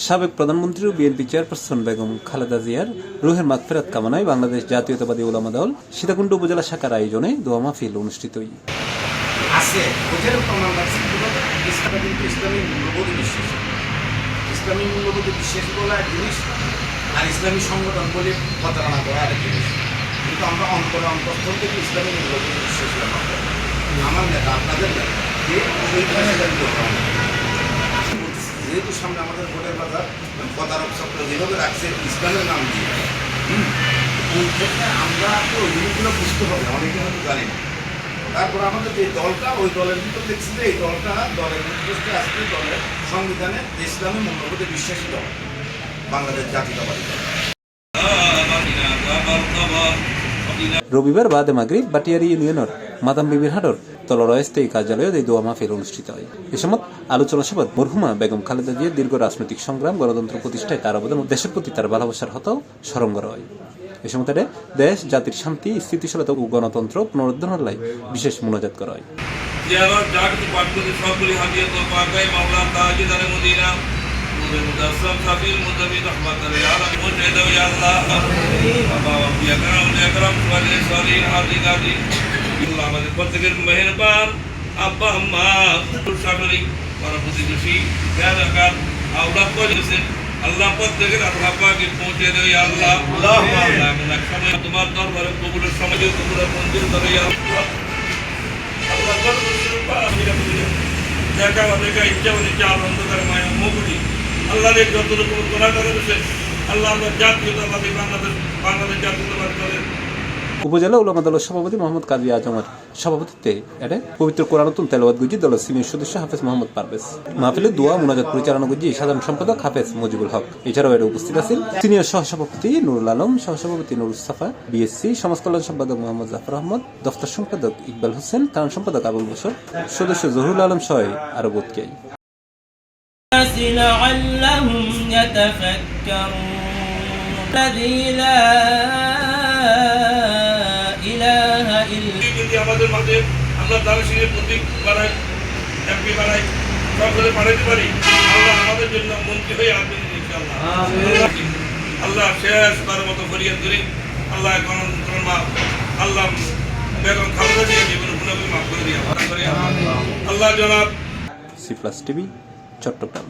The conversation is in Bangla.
সাবেক প্রধানমন্ত্রী ও বিএনপি চেয়ারপারসন বেগম খালেদা জিয়ার রুহের মাগফিরাত কামনায় বাংলাদেশ জাতীয়তাবাদী উলামা দল সীতাকুণ্ড উপজেলা শাখার আয়োজনে দোয়া মাহফিল অনুষ্ঠিত। ইসলামী মূল্যবোধে বিশ্বাস বলা এক জিনিস, আর ইসলামী সংগঠন বলে প্রতারণা করা আরেক জিনিস। কিন্তু আমরা অন্তঃস্থল থেকে ইসলামী মূল্যবোধে বিশ্বাস করলাম। আমার নেতা, আপনাদের নেতা, যেহেতু সামনে আমাদের ভোটের বাজার, প্রতারক চক্র যেভাবে রাখছে ইসলামের নাম দিয়ে, আমরা তো ওই জিনিসগুলো বুঝতে হবে, অনেকে হয়তো জানি না। তারপর আমাদের যে দলটা, ওই দলের ভিতর দেখছি যে এই দলটা দলের নির্দিষ্ট আজকে দলের সংবিধানে ইসলামী মূল্যবোধে বিশ্বাসিত বাংলাদেশ জাতীয়তাবাদী দল। রবিবার বাদে মাগরিব বাটিয়ারি ইউনিয়নের মাদাম বিবির হাটর তলর অস্থায়ী কার্যালয়ে এই দোয়া মাহফিল অনুষ্ঠিত হয়। এ সময় আলোচনা সভায় মরহুমা বেগম খালেদা জিয়ার দীর্ঘ রাজনৈতিক সংগ্রাম, গণতন্ত্র প্রতিষ্ঠায় তার অবদান ও দেশের প্রতি তার ভালোবাসার হতাও স্মরণ করা হয়। এ সময় দেশ জাতির শান্তি, স্থিতিশীলতা ও গণতন্ত্র পুনরুদ্ধারের লাই বিশেষ মোনাজাত করা হয়। আমাদের প্রত্যেকের মেহেরবান আব্বা আম্মা শাশুড়ি প্রতিবেশী আওলাদ করেছেন, আল্লাহ প্রত্যেকের আল্লাহকে পৌঁছে দেয়। আল্লাহ তোমার দরবারে কবুলের সময় কবুলের মঞ্জুর করে। দেখা দেখা ইচ্ছা ইচ্ছা আনন্দ করে মায়ের মুখুলি আল্লাহ যত রকম গোনা করে আল্লাহ আমরা জাতীয়তাবাদী বাংলাদেশ জাতীয়তাবাদী দলের উপজেলা উলামা দলের সভাপতি মোহাম্মদ কাজী আজমের সভাপতিত্বে পবিত্র কোরআনুল তেলাওয়াত গুজি দলের সিনিয়র সদস্য হাফেজ মোহাম্মদ পারভেজ। মাহফিলে দোয়া মুনাজাত পরিচালনা গুজি সাধারণ সম্পাদক হাফেজ মুজিবুল হক। এছাড়াও এর উপস্থিত আছেন সিনিয়র সহসভাপতি নুরুল আলম, সহসভাপতি নুরুল সাফা, বিএসসি সমাজ কল্যাণ সম্পাদক মোহাম্মদ জাফর আহমদ, দফতর সম্পাদক ইকবাল হোসেন, কারণ সম্পাদক আবুল বশর, সদস্য জহুরুল আলম সহ আরো বোধকেই। আমাদের মাঝে আমরা দানশীলের প্রতীক বানাই, এমপি বানাই, সকলে পাঠাতে পারি। আল্লাহ আমাদের জন্য মন্ত্রী হয়ে আসবেন ইনশাআল্লাহ। আল্লাহ শেষবারের মতো ফরিয়াদ করি, আল্লাহ আল্লাহ বেগম খালেদা জিয়া জীবন গুণাগুলি মাফ করে দিয়ে আল্লাহ জনাব। C plus TV, Chittagong.